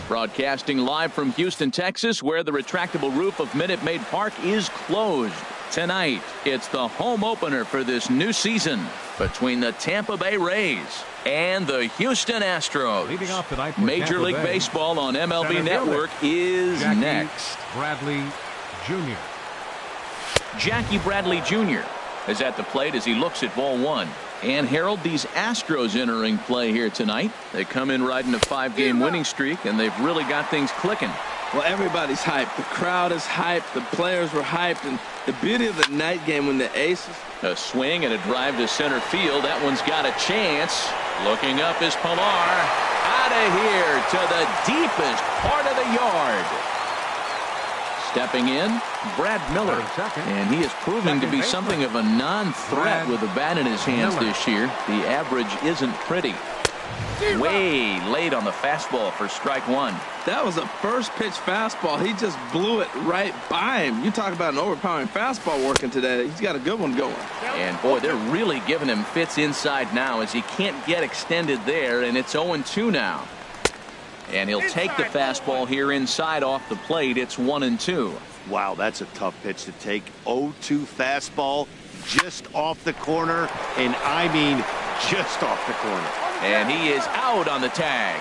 Broadcasting live from Houston, Texas, where the retractable roof of Minute Maid Park is closed. Tonight, it's the home opener for this new season between the Tampa Bay Rays and the Houston Astros. Leading off tonight for Major Tampa League Bay, Baseball on MLB Network is Jackie next. Bradley Jr. Jackie Bradley Jr. is at the plate as he looks at ball one. And Harold, these Astros entering play here tonight. They come in riding a 5-game winning streak, and they've really got things clicking. Well, everybody's hyped. The crowd is hyped. The players were hyped. And the beauty of the night game when the aces. A swing and a drive to center field. That one's got a chance. Looking up is Pilar. Out of here to the deepest part of the yard. Stepping in, Brad Miller. And he is proving to be something of a non-threat with the bat in his hands this year. The average isn't pretty. Way late on the fastball for strike one. That was a first pitch fastball. He just blew it right by him. You talk about an overpowering fastball working today. He's got a good one going. And boy, they're really giving him fits inside now as he can't get extended there, and it's 0-2 now. And he'll take the fastball here inside off the plate. It's 1-2. Wow, that's a tough pitch to take. 0-2 fastball just off the corner, and I mean just off the corner. And he is out on the tag.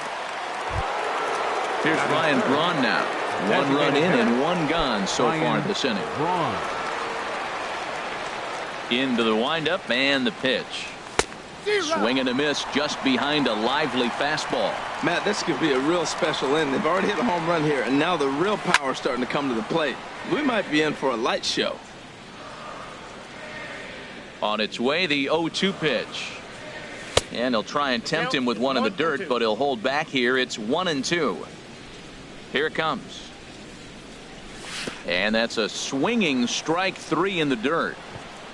Here's Ryan Braun now. 1 run in and 1 gone so far in this inning. Into the windup and the pitch. Swing and a miss just behind a lively fastball. Matt, this could be a real special inning. They've already hit a home run here, and now the real power is starting to come to the plate. We might be in for a light show. On its way, the 0-2 pitch. And he'll try and tempt him with one in the dirt, but he'll hold back here. It's 1-2. Here it comes. And that's a swinging strike 3 in the dirt.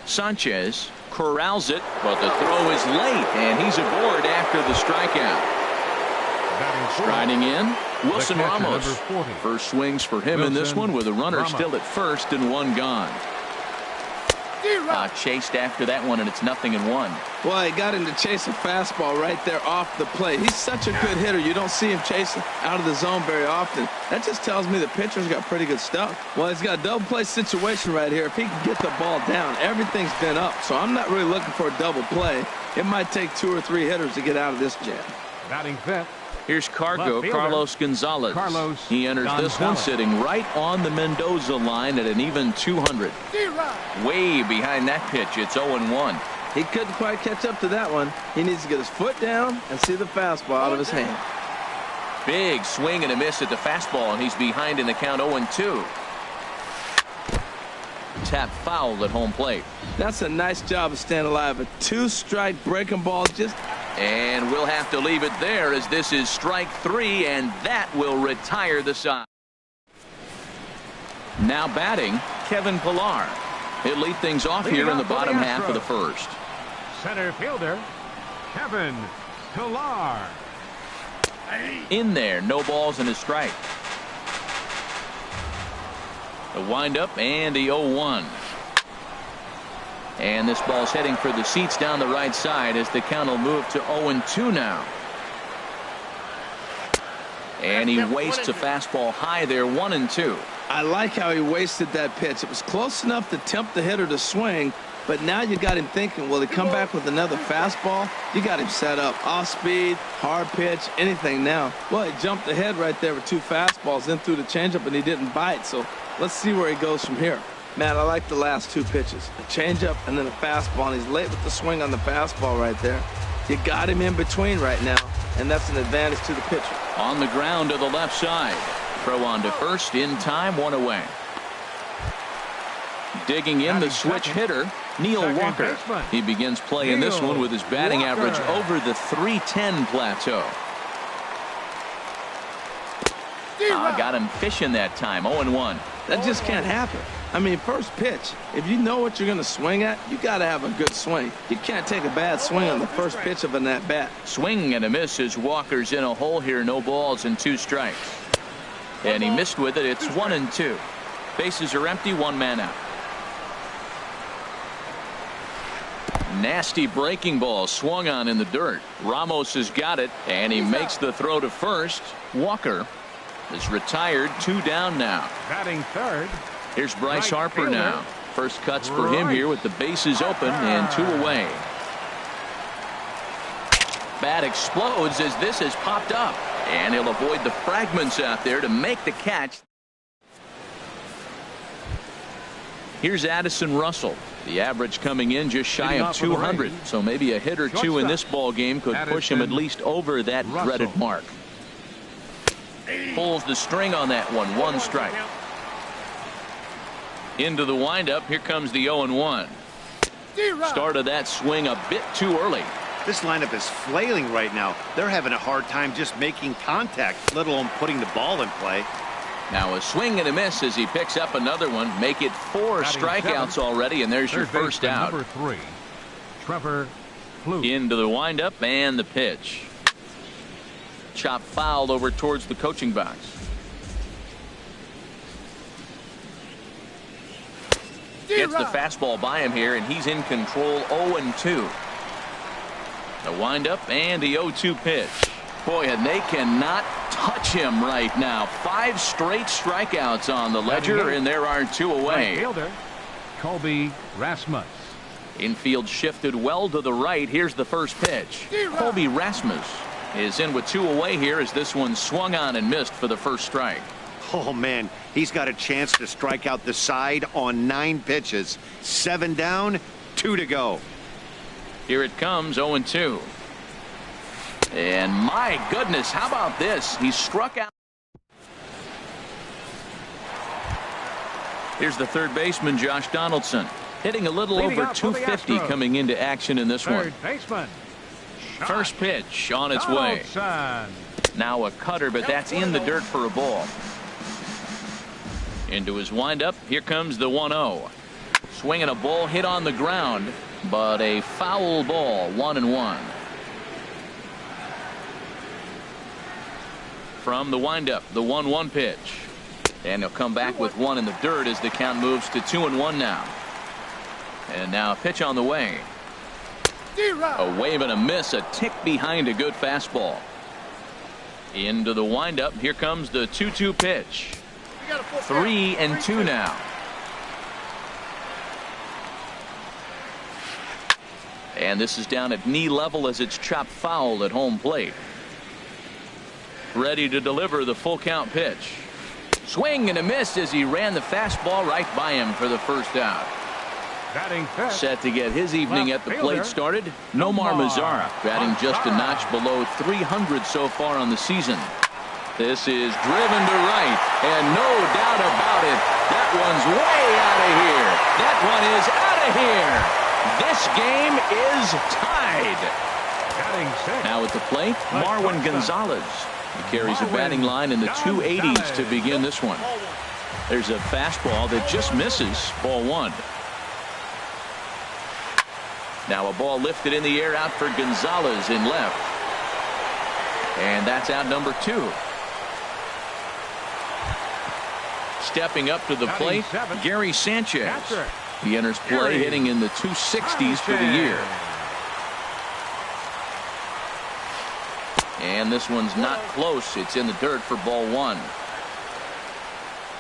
Sanchez corrals it, but the throw is late, and he's aboard after the strikeout. Striding in, Wilson Ramos. First swings for him in this one with a runner still at first and 1 gone. Chased after that one, and it's 0-1. Well, he got him to chase a fastball right there off the plate. He's such a good hitter. You don't see him chasing out of the zone very often. That just tells me the pitcher's got pretty good stuff. Well, he's got a double play situation right here. If he can get the ball down, everything's been up. So I'm not really looking for a double play. It might take 2 or 3 hitters to get out of this jam. Batting fifth. Here's Carlos Gonzalez. He enters this one sitting right on the Mendoza line at an even 200. Way behind that pitch. It's 0-1. He couldn't quite catch up to that one. He needs to get his foot down and see the fastball out of his hand. Big swing and a miss at the fastball, and he's behind in the count 0-2. Tap foul at home plate. That's a nice job of staying alive. A 2-strike breaking ball just. And we'll have to leave it there as this is strike 3, and that will retire the side. Now batting, Kevin Pilar. He'll lead things off here in the bottom half of the first. Center fielder, Kevin Pilar. In there, no balls and a strike. The windup and the 0-1. And this ball's heading for the seats down the right side as the count will move to 0-2 now. And he wastes a fastball high there, 1-2. I like how he wasted that pitch. It was close enough to tempt the hitter to swing, but now you got him thinking, will he come back with another fastball? You got him set up. Off speed, hard pitch, anything now. Well, he jumped ahead right there with 2 fastballs, then threw the changeup, and he didn't bite. So let's see where he goes from here. Matt, I like the last 2 pitches. A changeup and then a fastball, and he's late with the swing on the fastball right there. You got him in between right now, and that's an advantage to the pitcher. On the ground to the left side. Throw on to first, in time, 1 away. Digging in the switch hitter, Neil Walker. He begins play in this one with his batting average over the .310 plateau. Got him fishing that time, 0-1. That just can't happen. I mean, first pitch, if you know what you're going to swing at, you got to have a good swing. You can't take a bad swing on the first pitch of an at-bat. Swing and a miss as Walker's in a hole here. No balls and 2 strikes. And he missed with it. It's 1-2. Bases are empty. 1 man out. Nasty breaking ball swung on in the dirt. Ramos has got it, and he makes the throw to first. Walker is retired. 2 down now. Batting third. Here's Bryce Right Harper fielder. now. First cuts for him here with the bases open and 2 away. Bat explodes as this has popped up, and he'll avoid the fragments out there to make the catch. Here's Addison Russell. The average coming in just shy Leading of off with the 200, Rays. so maybe a hit or 2 in this ball game could push him at Addison least over that Russell. dreaded mark. Pulls the string on that one. 1 strike. Into the windup. Here comes the 0-1. Started that swing a bit too early. This lineup is flailing right now. They're having a hard time just making contact, let alone putting the ball in play. Now a swing and a miss as he picks up another one. Make it 4 Batting strikeouts seventh. already, and there's your Third first baseman, out. Number 3, Trevor Plouffe. Into the windup and the pitch. Chop fouled over towards the coaching box. Gets the fastball by him here, and he's in control. 0-2. The windup and the 0-2 pitch. Boy, and they cannot touch him right now. 5 straight strikeouts on the ledger, and there are 2 Right away. fielder, Colby Rasmus. Infield shifted well to the right. Here's the first pitch. Colby Rasmus is in with 2 away here as this one swung on and missed for the first strike. Oh, man, he's got a chance to strike out the side on 9 pitches. 7 down, 2 to go. Here it comes, 0-2. And my goodness, how about this? He struck out. Here's the third baseman, Josh Donaldson, hitting a little Leading over up for the 250 Astros. coming into action in this one. Third baseman. First pitch on its way. Donaldson. Now a cutter, but that's in the dirt for a ball. Into his windup. Here comes the 1-0. Swinging a ball hit on the ground, but a foul ball. 1-1. From the windup, the 1-1 pitch. And he'll come back with 1 in the dirt as the count moves to 2-1 now. And now a pitch on the way. A wave and a miss, a tick behind a good fastball. Into the windup. Here comes the 2-2 pitch. 3-2 now. And this is down at knee level as it's chopped foul at home plate. Ready to deliver the full count pitch. Swing and a miss as he ran the fastball right by him for the first out. Batting fifth. Set to get his evening at Left the plate fielder, started. Nomar Mazara batting just a notch below 300 so far on the season. This is driven to right, and no doubt about it, that one's way out of here. That one is out of here. This game is tied. Batting sixth. Now at the plate, Marwin Gonzalez. He carries a batting line in the 280s to begin this one. There's a fastball that just misses. Ball 1. Now a ball lifted in the air out for Gonzalez in left. And that's out number 2. Stepping up to the plate, Gary Sanchez. He enters play hitting in the 260s for the year. And this one's not close. It's in the dirt for ball 1.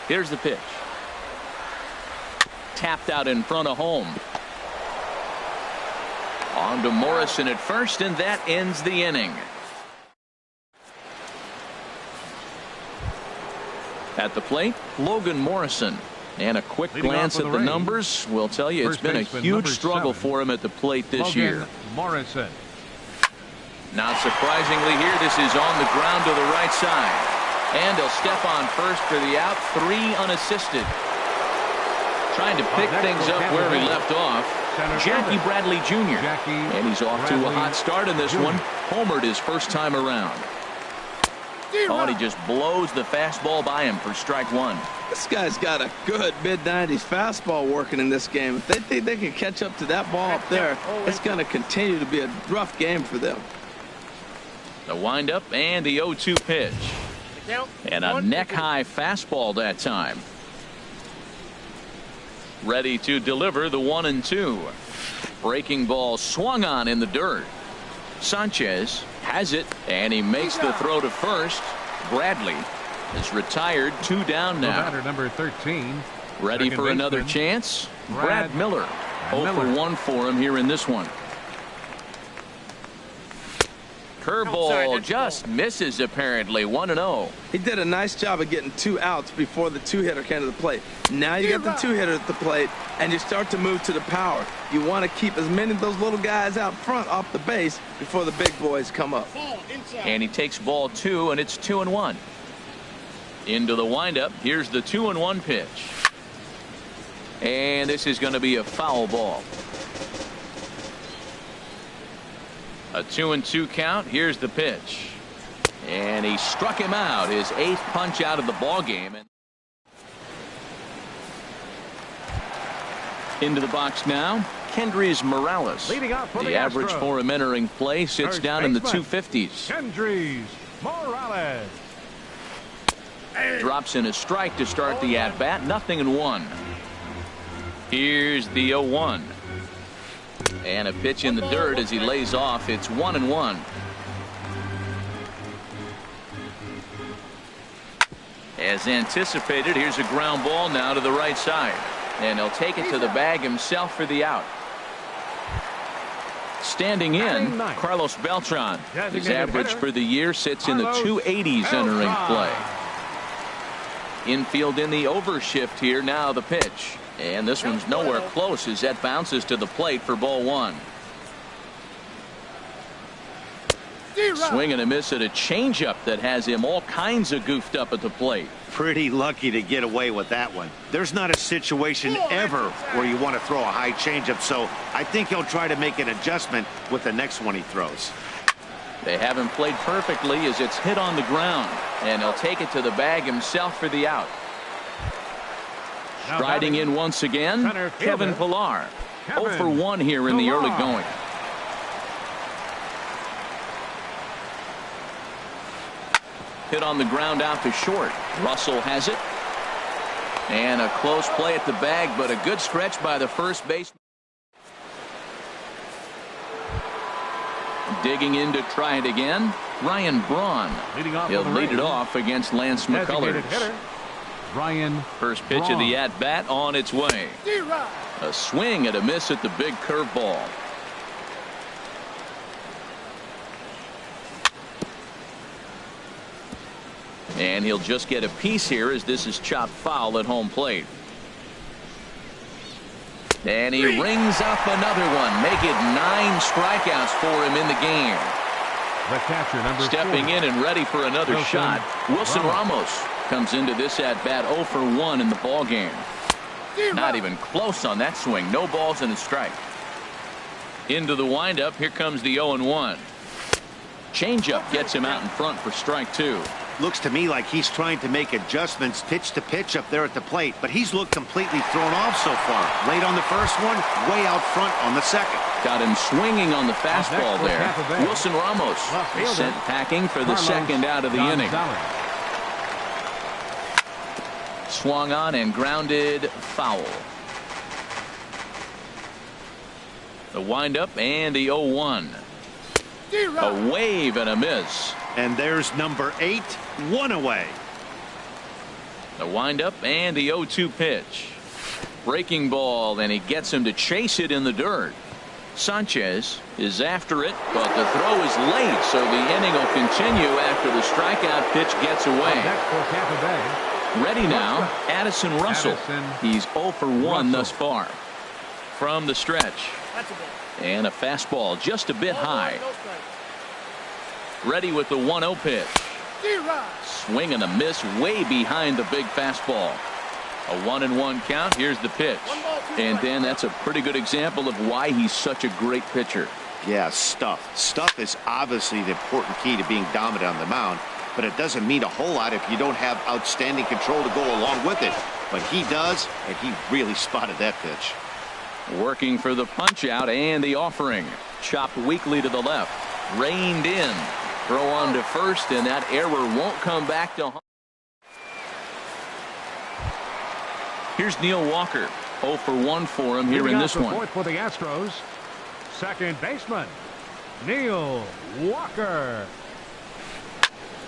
Here's the pitch. Tapped out in front of home. On to Morrison at first, and that ends the inning. At the plate, Logan Morrison. And a quick Leading glance off at for the the Rays. numbers will tell you it's First been a baseman, huge number struggle 7. for him at the plate this Logan year. Morrison. Not surprisingly here, this is on the ground to the right side. And he'll step on first for the out. 3 unassisted. Trying to pick things up where he left off. Jackie Bradley Jr. And he's off to a hot start in this one. Homered his first time around. Oh, and he just blows the fastball by him for strike 1. This guy's got a good mid-90s fastball working in this game. If they think they can catch up to that ball up there, it's going to continue to be a rough game for them. The windup and the 0-2 pitch. And a neck-high fastball that time. Ready to deliver the 1-2. Breaking ball swung on in the dirt. Sanchez has it, and he makes the throw to first. Bradley is retired. 2 down The now. batter, number 13. Ready second for another baseman, chance. Brad Miller. 0 for Miller. 1 for him here in this one. Curveball just misses apparently. 1-0. He did a nice job of getting 2 outs before the 2-hitter came to the plate. Now you got the 2-hitter at the plate, and you start to move to the power. You want to keep as many of those little guys out front off the base before the big boys come up. And he takes ball 2, and it's 2-1. Into the windup. Here's the 2-1 pitch. And this is going to be a foul ball. A 2-2 count. Here's the pitch. And he struck him out. His 8th punch out of the ball game. Into the box now. Kendrys Morales. Leading off for The the average Astros. for him entering play sits First down in the baseman, 250s. Kendrys Morales. Drops in a strike to start the at-bat. 0-1. Here's the 0-1. And a pitch in the dirt as he lays off. It's 1-1. As anticipated, here's a ground ball now to the right side. And he'll take it to the bag himself for the out. Standing in, Carlos Beltran. His average for the year sits in the 280s entering play. Infield in the overshift here. Now the pitch. And this one's nowhere close as that bounces to the plate for ball 1. Swing and a miss at a changeup that has him all kinds of goofed up at the plate. Pretty lucky to get away with that one. There's not a situation ever where you want to throw a high changeup, so I think he'll try to make an adjustment with the next one he throws. They haven't played perfectly as it's hit on the ground, and he'll take it to the bag himself for the out. Striding in once again, Kevin Pillar. 0 for 1 here in the early going. Hit on the ground out to short. Russell has it. And a close play at the bag, but a good stretch by the first baseman. Digging in to try it again, Ryan Braun. He'll lead it off against Lance McCullers. Ryan First pitch of the at-bat on its way. A swing and a miss at the big curveball. And he'll just get a piece here as this is chopped foul at home plate. And he rings up another one. Make it 9 strikeouts for him in the game. The catcher, number Stepping 4. in and ready for another Wilson shot. Wilson Ramos comes into this at bat 0 for 1 in the ball game. Not even close on that swing. No balls and a strike. Into the windup. Here comes the 0-1. Changeup gets him out in front for strike 2. Looks to me like he's trying to make adjustments pitch to pitch up there at the plate, but he's looked completely thrown off so far. Late on the first one, way out front on the second. Got him swinging on the fastball there. Wilson Ramos is sent packing for the second out of the inning. Swung on and grounded foul. The windup and the 0-1. A wave and a miss. And there's number 8, 1 away. The windup and the 0-2 pitch. Breaking ball, and he gets him to chase it in the dirt. Sanchez is after it, but the throw is late, so the inning will continue after the strikeout pitch gets away. Ready now, Addison Russell. He's 0 for 1 thus far. From the stretch. And a fastball just a bit high. Ready with the 1-0 pitch. Swing and a miss way behind the big fastball. A 1-1 count. Here's the pitch. And then that's a pretty good example of why he's such a great pitcher. Yeah, stuff. Stuff is obviously the important key to being dominant on the mound, but it doesn't mean a whole lot if you don't have outstanding control to go along with it. But he does, and he really spotted that pitch. Working for the punch out and the offering. Chopped weakly to the left. Reined in. Throw on to first, and that error won't come back to home. Here's Neil Walker. 0 for 1 for him here in this one. Fourth for the Astros. Second baseman, Neil Walker.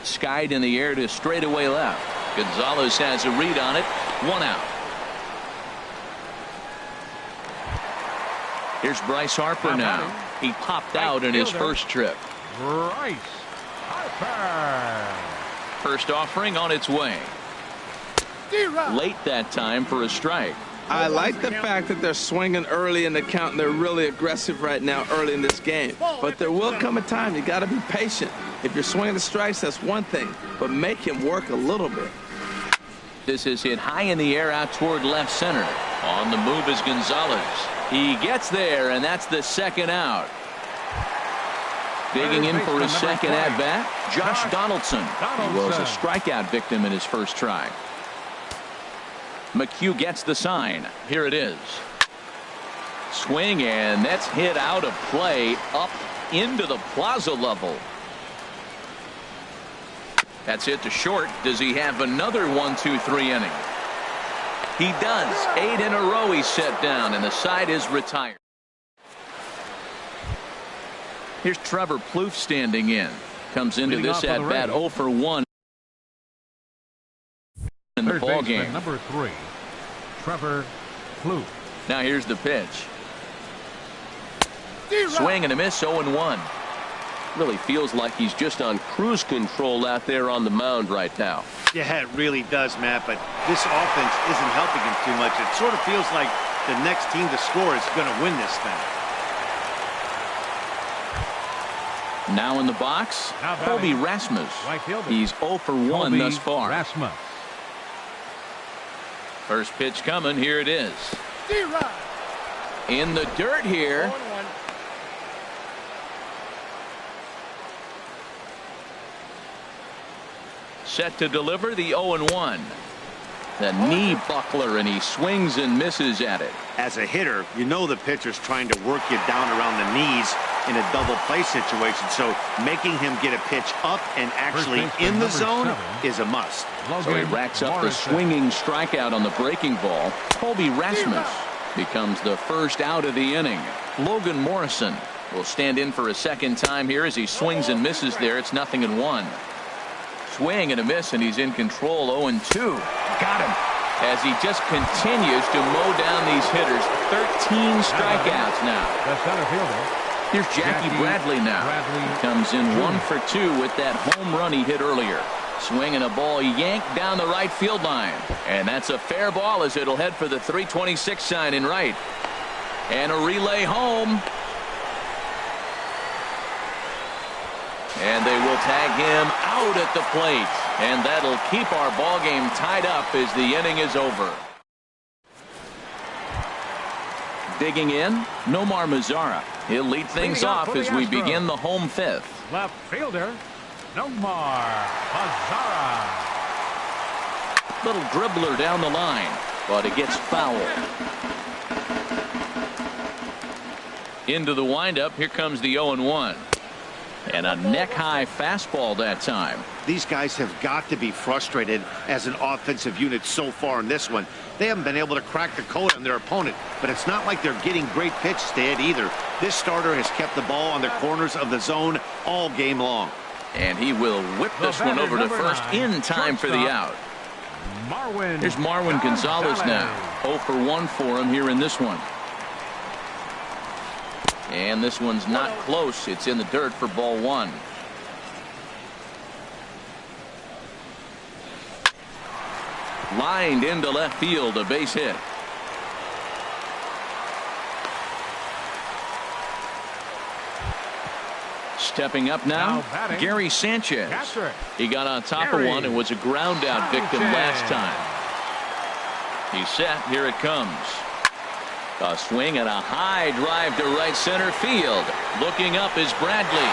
Skied in the air to straightaway left. Gonzalez has a read on it. 1 out. Here's Bryce Harper now. He popped out in his first trip. Bryce Harper. First offering on its way. Late that time for a strike. I like the fact that they're swinging early in the count and they're really aggressive right now early in this game. But there will come a time you got to be patient. If you're swinging the strikes, that's one thing, but make him work a little bit. This is hit high in the air out toward left center. On the move is Gonzalez. He gets there, and that's the second out. Digging in for his second at bat, Josh Donaldson. He was a strikeout victim in his first try. McHugh gets the sign. Here it is. Swing, and that's hit out of play up into the plaza level. That's hit to short. Does he have another 1-2-3 inning? He does. 8 in a row he's set down, and the side is retired. Here's Trevor Plouffe standing in. Comes into this at bat 0 for 1 in the ball game. Number 3, Trevor Plouffe. Now here's the pitch. Swing and a miss. 0-1. Really feels like he's just on cruise control out there on the mound right now. Yeah, it really does, Matt, but this offense isn't helping him too much. It sort of feels like the next team to score is going to win this thing. Now in the box, Colby Rasmus. He's 0 for 1 thus far. Rasmus. First pitch coming. Here it is. In the dirt here. Set to deliver the 0-1. The knee buckler, and he swings and misses at it. As a hitter, you know the pitcher's trying to work you down around the knees in a double play situation, so making him get a pitch up and actually in the zone is a must. So he racks up the swinging strikeout on the breaking ball. Colby Rasmus becomes the first out of the inning. Logan Morrison will stand in for a second time here as he swings and misses there. It's 0-1. Swing and a miss, and he's in control. 0-2. Got him. As he just continues to mow down these hitters. 13 strikeouts now. The center fielder. Here's Jackie Bradley now. He comes in 1 for 2 with that home run he hit earlier. Swinging a ball yanked down the right field line. And that's a fair ball as it'll head for the 326 sign in right. And a relay home. And they will tag him out at the plate. And that'll keep our ball game tied up as the inning is over. Digging in, Nomar Mazara. He'll lead things off as we begin the home fifth. Left fielder, Nomar Mazara. Little dribbler down the line, but it gets fouled. Into the windup, here comes the 0-1. And a neck-high fastball that time. These guys have got to be frustrated as an offensive unit so far in this one. They haven't been able to crack the code on their opponent, but it's not like they're getting great pitches to hit either. This starter has kept the ball on the corners of the zone all game long. And he will whip this one over to first in time for the out. Here's Marwin Gonzalez now. 0 for 1 for him here in this one. And this one's not close. It's in the dirt for ball 1. Lined into left field, a base hit. Stepping up now, Gary Sanchez. He got on top of one and was a ground out victim last time. He's set. Here it comes. A swing and a high drive to right center field. Looking up is Bradley.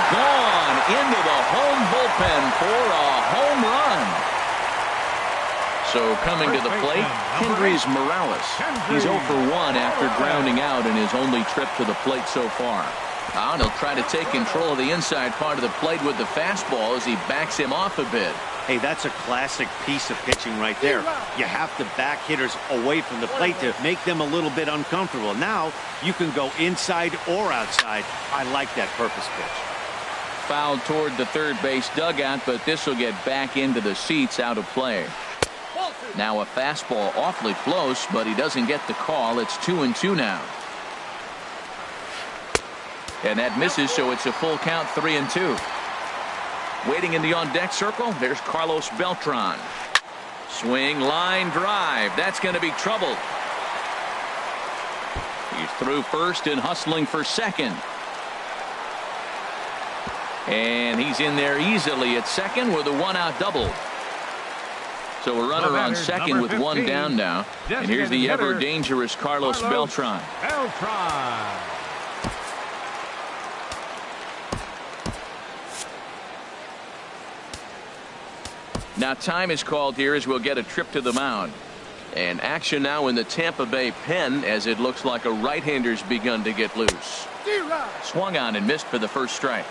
Gone into the home bullpen for a home run. So coming to the plate, Kendrys Morales. He's 0 for 1 after grounding out in his only trip to the plate so far. Now he'll try to take control of the inside part of the plate with the fastball as he backs him off a bit. Hey, that's a classic piece of pitching right there. You have to back hitters away from the plate to make them a little bit uncomfortable. Now you can go inside or outside. I like that purpose pitch. fouled toward the third base dugout, but this will get back into the seats, out of play. Now a fastball awfully close, but he doesn't get the call. It's 2-2 now. And that misses, so it's a full count, 3-2. Waiting in the on-deck circle, there's Carlos Beltran. Swing, line drive. That's going to be trouble. He's through first and hustling for second. And he's in there easily at second with a one-out double. So a runner on second with one down now. And here's the ever-dangerous Carlos Beltran. Now time is called here as we'll get a trip to the mound. And action now in the Tampa Bay pen as it looks like a right-hander's begun to get loose. Swung on and missed for the first strike.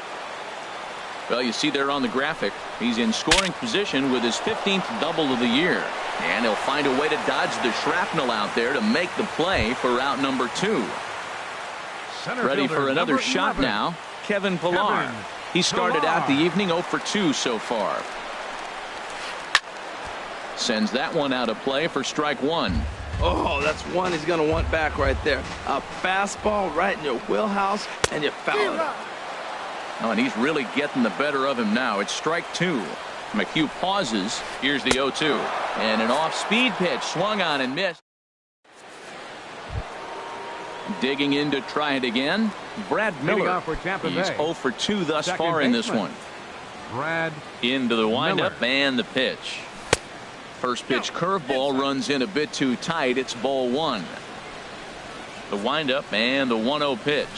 Well, you see there on the graphic, he's in scoring position with his 15th double of the year. And he'll find a way to dodge the shrapnel out there to make the play for out number 2. Ready for another shot now, Kevin Pillar. He started out the evening 0 for 2 so far. Sends that one out of play for strike 1. Oh, that's one he's going to want back right there. A fastball right in your wheelhouse, and you foul it. Oh, and he's really getting the better of him now. It's strike 2. McHugh pauses. Here's the 0-2. And an off-speed pitch swung on and missed. Digging in to try it again, Brad Miller. He's 0 for 2 thus far in this one. Brad into the windup and the pitch. First pitch curveball runs in a bit too tight. It's ball 1. The windup and the 1-0 pitch.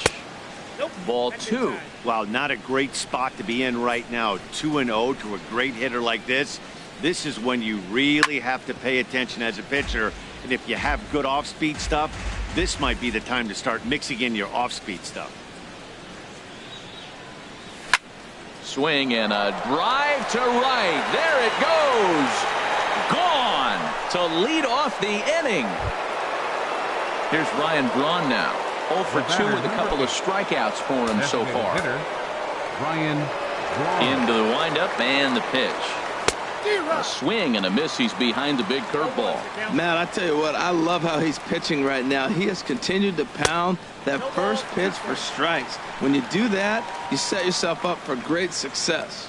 Ball 2. Wow, not a great spot to be in right now. 2-0 to a great hitter like this. This is when you really have to pay attention as a pitcher. And if you have good off-speed stuff, this might be the time to start mixing in your off-speed stuff. Swing and a drive to right. There it goes. Gone to lead off the inning. Here's Ryan Braun now. 0 for 2 with a couple of strikeouts for him so far. Ryan Braun. Into the windup and the pitch. A swing and a miss. He's behind the big curveball. Man, I tell you what, I love how he's pitching right now. He has continued to pound that first pitch for strikes. When you do that, you set yourself up for great success.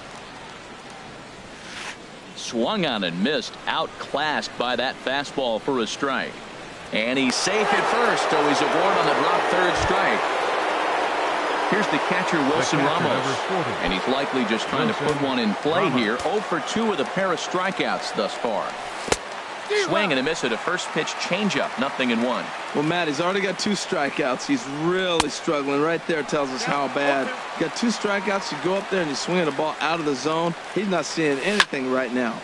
Swung on and missed, outclassed by that fastball for a strike. And he's safe at first, so he's aboard on the drop third strike. Here's the catcher, Wilson Ramos. And he's likely just trying to put one in play here. 0 for 2 with a pair of strikeouts thus far. Swing and a miss at a first pitch changeup, 0-1. Well, Matt, he's already got 2 strikeouts. He's really struggling. Right there tells us how bad. You got 2 strikeouts. You go up there and you swing the ball out of the zone. He's not seeing anything right now.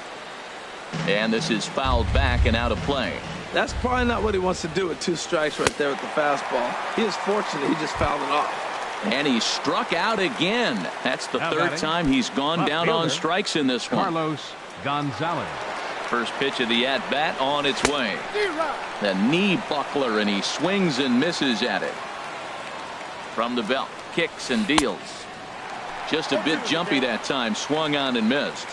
And this is fouled back and out of play. That's probably not what he wants to do with 2 strikes right there with the fastball. He is fortunate he just fouled it off. And he struck out again. That's the third time he's gone down on strikes in this one. Carlos Gonzalez. First pitch of the at-bat on its way. The knee buckler, and he swings and misses at it. From the belt, kicks and deals. Just a bit jumpy that time, swung on and missed.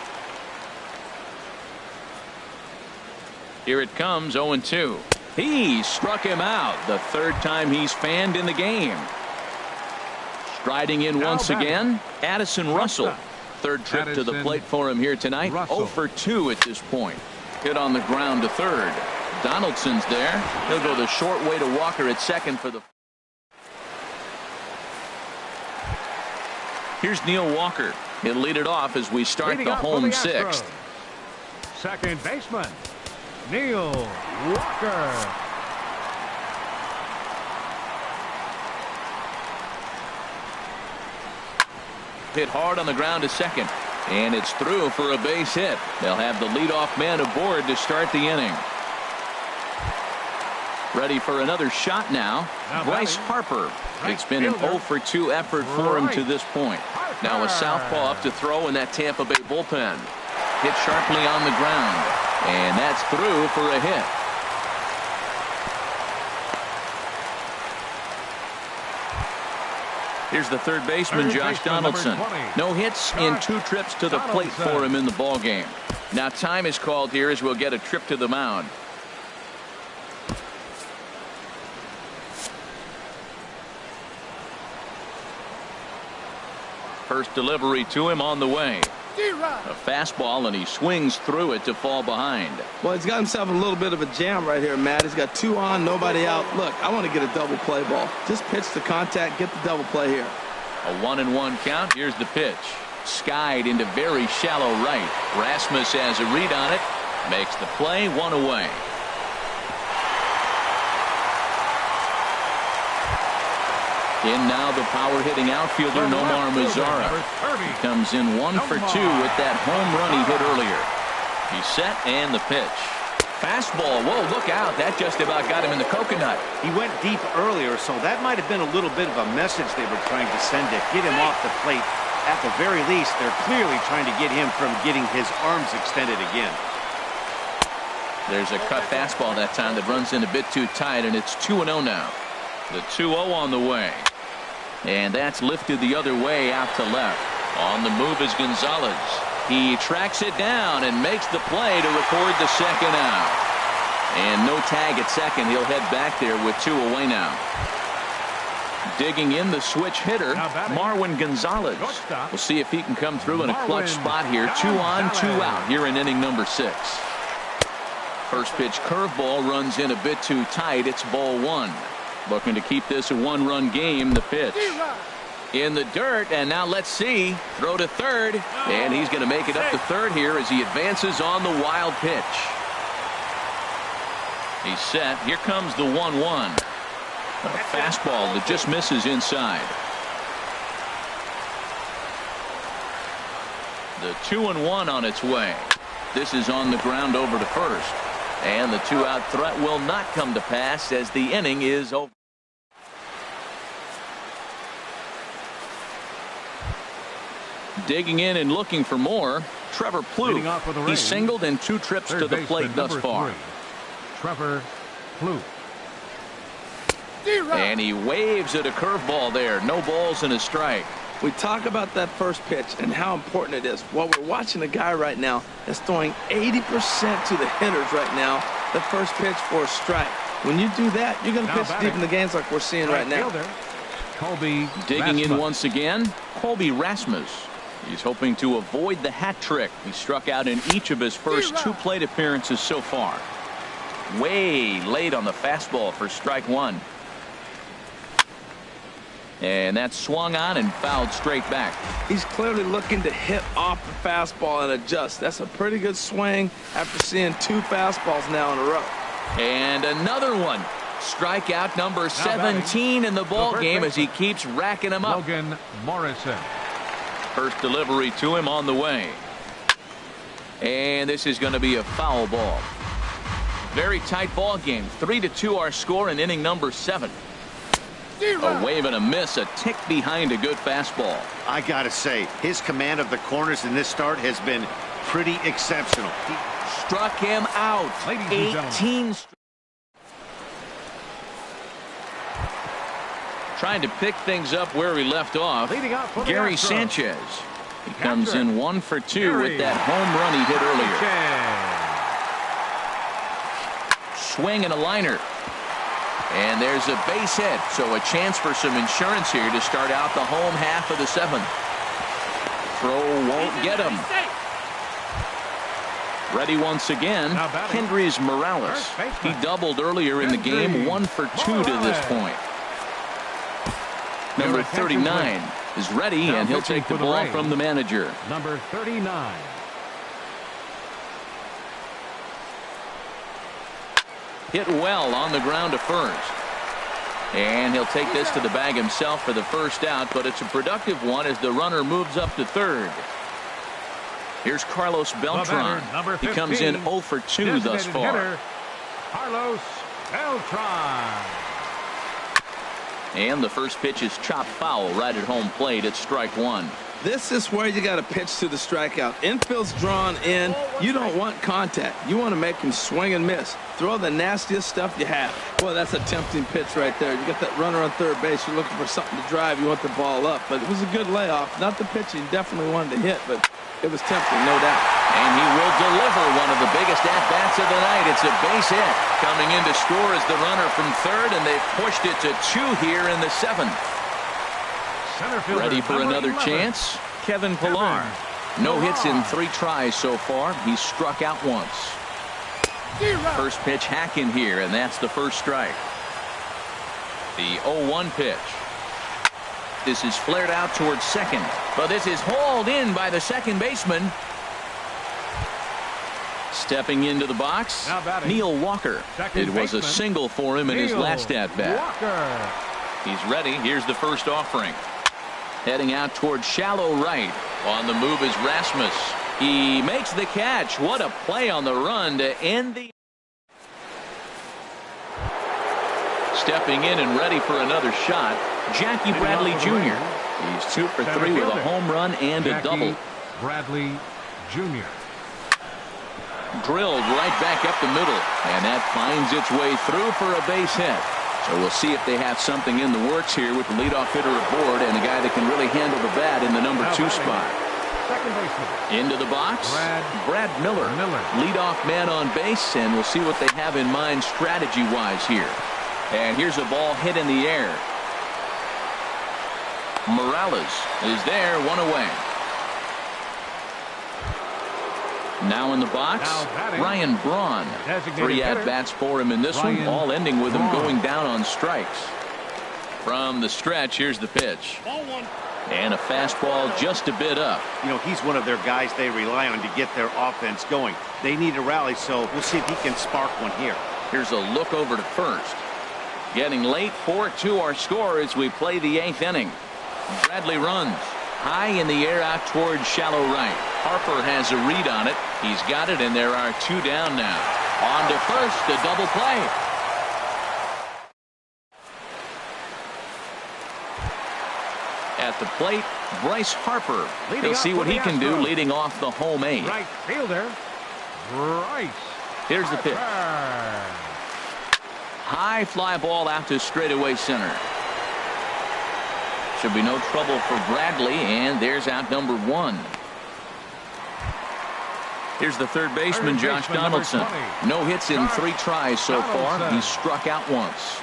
Here it comes, 0-2. He struck him out, the third time he's fanned in the game. Striding in once again, Addison Russell. Third trip to the plate for him here tonight. 0 for 2 at this point. Hit on the ground to third. Donaldson's there. He'll go the short way to Walker at second for the. Here's Neil Walker. He'll lead it off as we start the home sixth. Second baseman, Neil Walker. Hit hard on the ground to second. And it's through for a base hit. They'll have the leadoff man aboard to start the inning. Ready for another shot now. Bryce Harper. It's been an 0 for 2 effort for him to this point. Now a southpaw up to throw in that Tampa Bay bullpen. Hit sharply on the ground. And that's through for a hit. Here's the third baseman, Josh Donaldson. No hits in 2 trips to the plate for him in the ball game. Now time is called here as we'll get a trip to the mound. First delivery to him on the way. A fastball, and he swings through it to fall behind. Well, he's got himself a little bit of a jam right here, Matt. He's got 2 on, nobody out. Look, I want to get a double play ball. Just pitch the contact, get the double play here. A 1-1 count. Here's the pitch. Skied into very shallow right. Rasmus has a read on it. Makes the play, 1 away. In now the power-hitting outfielder Nomar Mazara. He comes in 1 for 2 with that home run he hit earlier. He's set, and the pitch. Fastball. Whoa, look out. That just about got him in the coconut. He went deep earlier, so that might have been a little bit of a message they were trying to send to get him off the plate. At the very least, they're clearly trying to get him from getting his arms extended again. There's a cut fastball that time that runs in a bit too tight, and it's 2-0 now. The 2-0 on the way. And that's lifted the other way out to left. On the move is Gonzalez. He tracks it down and makes the play to record the second out. And no tag at second. He'll head back there with 2 away now. Digging in the switch hitter, Marwin Gonzalez. We'll see if he can come through in a clutch spot here. 2 on, 2 out here in inning number 6. First pitch curveball runs in a bit too tight. It's ball 1. Looking to keep this a 1-run game. The pitch in the dirt, and now let's see. Throw to third, and he's going to make it up to third here as he advances on the wild pitch. He's set. Here comes the 1-1. A fastball that just misses inside. The 2-1 on its way. This is on the ground over to first. And the 2-out threat will not come to pass as the inning is over. Digging in and looking for more, Trevor Plouffe. He's singled in 2 trips to the plate thus far. Trevor Plouffe. And he waves at a curveball there. No balls and a strike. We talk about that first pitch and how important it is. Well, we're watching a guy right now that's throwing 80% to the hitters right now. The first pitch for a strike. When you do that, you're going to pitch deep in the games like we're seeing right now. Colby digging Rasmus. In once again, Colby Rasmus. He's hoping to avoid the hat trick. He struck out in each of his first 2 plate appearances so far. Way late on the fastball for strike 1. And that's swung on and fouled straight back. He's clearly looking to hit off the fastball and adjust. That's a pretty good swing after seeing 2 fastballs now in a row. And another one. Strikeout number 17 in the ball game as he keeps racking them up. Logan Morrison. First delivery to him on the way. And this is going to be a foul ball. Very tight ball game. 3-2 our score in inning number 7. A wave and a miss, a tick behind a good fastball. I gotta say, his command of the corners in this start has been pretty exceptional. He struck him out. 18. Trying to pick things up where he left off. Gary Sanchez. He comes in 1 for 2 with that home run he hit earlier. Swing and a liner. And there's a base hit, so a chance for some insurance here to start out the home half of the 7th. Throw won't get him. Ready once again, Kendrys Morales. He doubled earlier in the game, 1 for 2 to this point. Number 39 is ready, and he'll take the ball from the manager. Number 39. Hit well on the ground to first. And he'll take this to the bag himself for the first out, but it's a productive one as the runner moves up to third. Here's Carlos Beltran. He comes in 0 for 2 thus far. Carlos Beltran. And the first pitch is chopped foul right at home plate at strike 1. This is where you got to pitch to the strikeout. Infield's drawn in. You don't want contact. You want to make him swing and miss. Throw the nastiest stuff you have. Boy, that's a tempting pitch right there. You got that runner on third base. You're looking for something to drive. You want the ball up. But it was a good layoff. Not the pitch he definitely wanted to hit, but it was tempting, no doubt. And he will deliver one of the biggest at-bats of the night. It's a base hit. Coming in to score is the runner from third, and they've pushed it to 2 here in the 7th. Ready for another chance? Kevin Pillar. No hits in 3 tries so far. He's struck out once. First pitch hacking here, and that's the first strike. The 0-1 pitch. This is flared out towards second, but this is hauled in by the second baseman. Stepping into the box, Neil Walker. It was a single for him in his last at-bat. He's ready. Here's the first offering. Heading out towards shallow right. On the move is Rasmus. He makes the catch. What a play on the run to end the... Stepping in and ready for another shot, Jackie Bradley Jr. He's 2 for 3 with a home run and a double. Bradley Jr. Drilled right back up the middle, and that finds its way through for a base hit. So we'll see if they have something in the works here with the leadoff hitter aboard and a guy that can really handle the bat in the number 2 spot. Second baseman. Into the box, Brad Miller. Leadoff man on base, and we'll see what they have in mind strategy-wise here. And here's a ball hit in the air. Morales is there, 1 away. Now in the box, Ryan Braun. 3 at-bats for him in this one, all ending with him going down on strikes. From the stretch, here's the pitch. And a fastball just a bit up. You know, he's one of their guys they rely on to get their offense going. They need a rally, so we'll see if he can spark one here. Here's a look over to first. Getting late, 4-2 our score as we play the 8th inning. Bradley runs. High in the air out towards shallow right. Harper has a read on it. He's got it, and there are 2 down now. On to first, a double play. At the plate, Bryce Harper. He'll see what he can do leading off the home 8. Right fielder, Bryce. Here's the pitch. High fly ball out to straightaway center. Should be no trouble for Bradley, and there's out number 1. Here's the third baseman, Josh Donaldson. No hits in 3 tries so far. He's struck out once.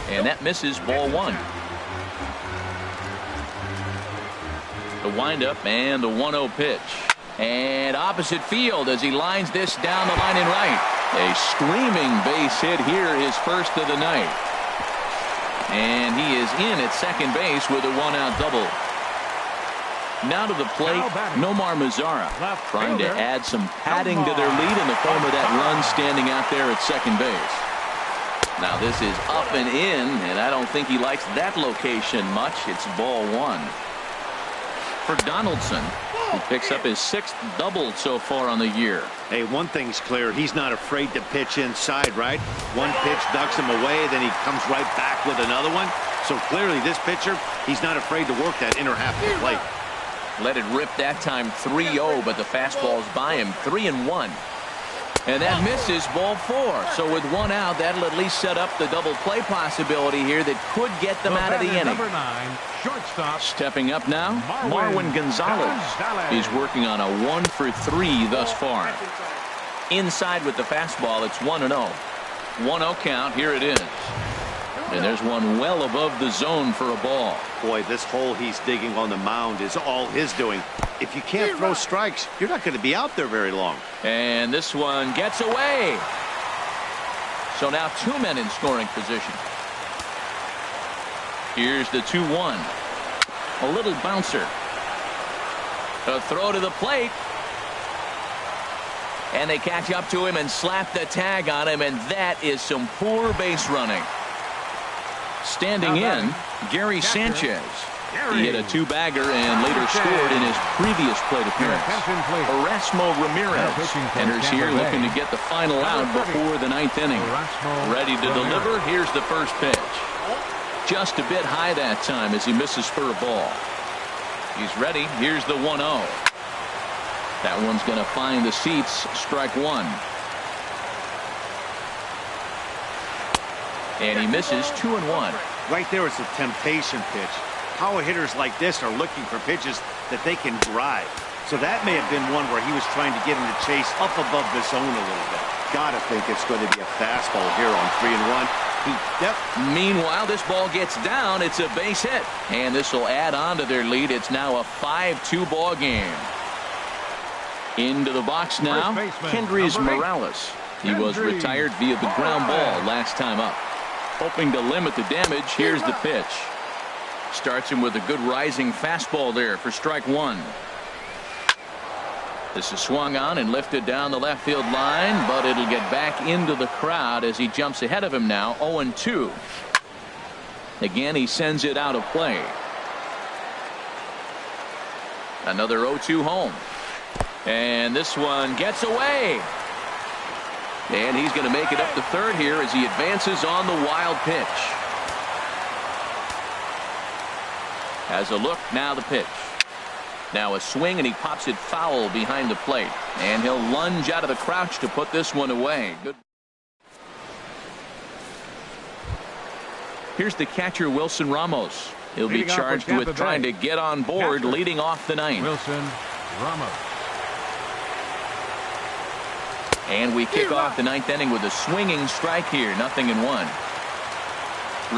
And that misses, ball 1. The windup and the 1-0 pitch. And opposite field as he lines this down the line in right. A screaming base hit here, his first of the night. And he is in at second base with a 1-out double. Now to the plate, Nomar Mazara, trying to add some padding to their lead in the form of that run standing out there at second base. Now this is up and in, and I don't think he likes that location much. It's ball 1. For Donaldson, who picks up his 6th double so far on the year. Hey, one thing's clear. He's not afraid to pitch inside, right? One pitch ducks him away, then he comes right back with another one. So clearly this pitcher, he's not afraid to work that inner half of the plate. Let it rip that time, 3-0, but the fastball's by him, 3-1. And that misses, ball 4. So with 1 out, that'll at least set up the double play possibility here that could get them out of the inning. Number 9, shortstop. Stepping up now, Marwin Gonzalez. He's working on a 1 for 3 thus far. Inside with the fastball, it's 1-0. 1-0 count, here it is. And there's one well above the zone for a ball. Boy, this hole he's digging on the mound is all his doing. If you can't throw strikes, you're not going to be out there very long. And this one gets away. So now 2 men in scoring position. Here's the 2-1. A little bouncer. A throw to the plate. And they catch up to him and slap the tag on him, and that is some poor base running. Standing in, Gary Sanchez. He hit a 2-bagger and later scored in his previous plate appearance. Erasmo Ramirez enters here looking to get the final out before the 9th inning. Ready to deliver. Here's the first pitch. just a bit high that time as he misses for a ball. He's ready. Here's the 1-0. That one's going to find the seats. Strike one. And he misses 2-1. Right there is a temptation pitch. Power hitters like this are looking for pitches that they can drive. So that may have been one where he was trying to get him to chase up above the zone a little bit. Gotta think it's going to be a fastball here on 3-1. Meanwhile, this ball gets down. It's a base hit. And this will add on to their lead. It's now a 5-2 ball game. Into the box now, Kendrys Morales. He was retired via the ground ball last time up. Hoping to limit the damage. Here's the pitch. Starts him with a good rising fastball there for strike one. This is swung on and lifted down the left field line, but it'll get back into the crowd as he jumps ahead of him now. 0-2. Again, he sends it out of play. Another 0-2 home. And this one gets away. And he's going to make it up to third here as he advances on the wild pitch. Has a look, now the pitch. Now a swing, and he pops it foul behind the plate. And he'll lunge out of the crouch to put this one away. Good. Here's the catcher, Wilson Ramos. He'll be charged with trying to get on board, leading off the ninth. Wilson Ramos. And we kick off the ninth inning with a swinging strike here. 0-1.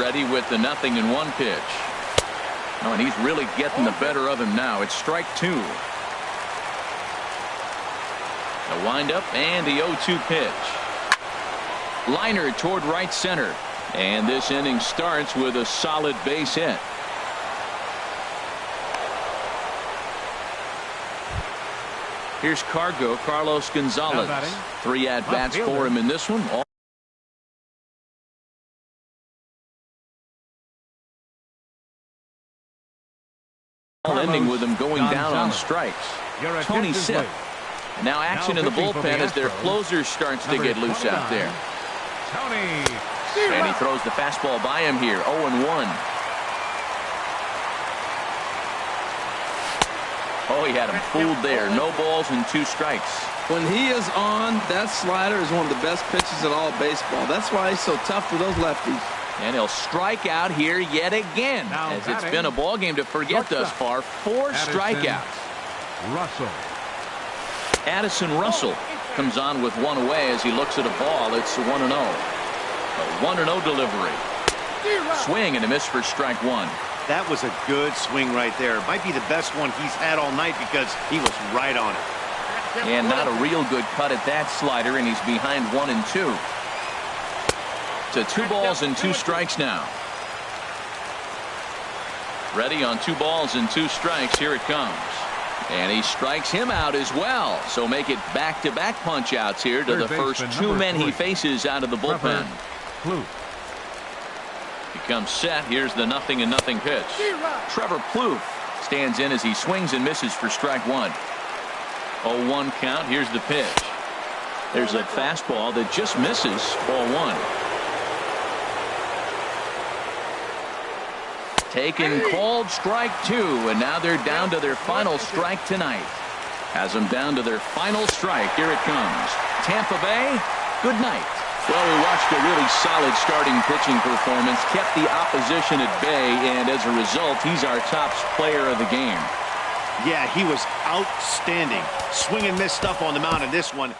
Ready with the 0-1 pitch. Oh, and he's really getting the better of him now. It's strike two. The windup and the 0-2 pitch. Liner toward right center. And this inning starts with a solid base hit. Here's Carlos Gonzalez. 3 at-bats for him in this one. All ending with him going down on strikes. Tony Sipp. Now action in the bullpen as their closer starts to get loose out there. And he throws the fastball by him here. 0-1. Oh, he had him fooled there. No balls and 2 strikes. When he is on, that slider is one of the best pitches in all baseball. That's why he's so tough for those lefties. And he'll strike out here yet again, as it's been a ball game to forget thus far. 4 strikeouts. Russell. Addison Russell comes on with one away as he looks at a ball. It's 1-0. A 1-0 delivery. Swing and a miss for strike one. That was a good swing right there. Might be the best one he's had all night because he was right on it. And not a real good cut at that slider, and he's behind 1-2. To 2 balls and 2 strikes now. Ready on 2 balls and 2 strikes. Here it comes. And he strikes him out as well. So make it back-to-back punch outs here to the first 2 men he faces out of the bullpen. He comes set. Here's the 0-0 pitch. Trevor Plouffe stands in as he swings and misses for strike one. 0-1 count. Here's the pitch. There's a fastball that just misses. Ball one. Taken, called, strike two, and now they're down to their final strike tonight. Has them down to their final strike. Here it comes. Tampa Bay, good night. Well, we watched a really solid starting pitching performance, kept the opposition at bay, and as a result, he's our top player of the game. Yeah, he was outstanding. Swing and miss stuff on the mound in this one.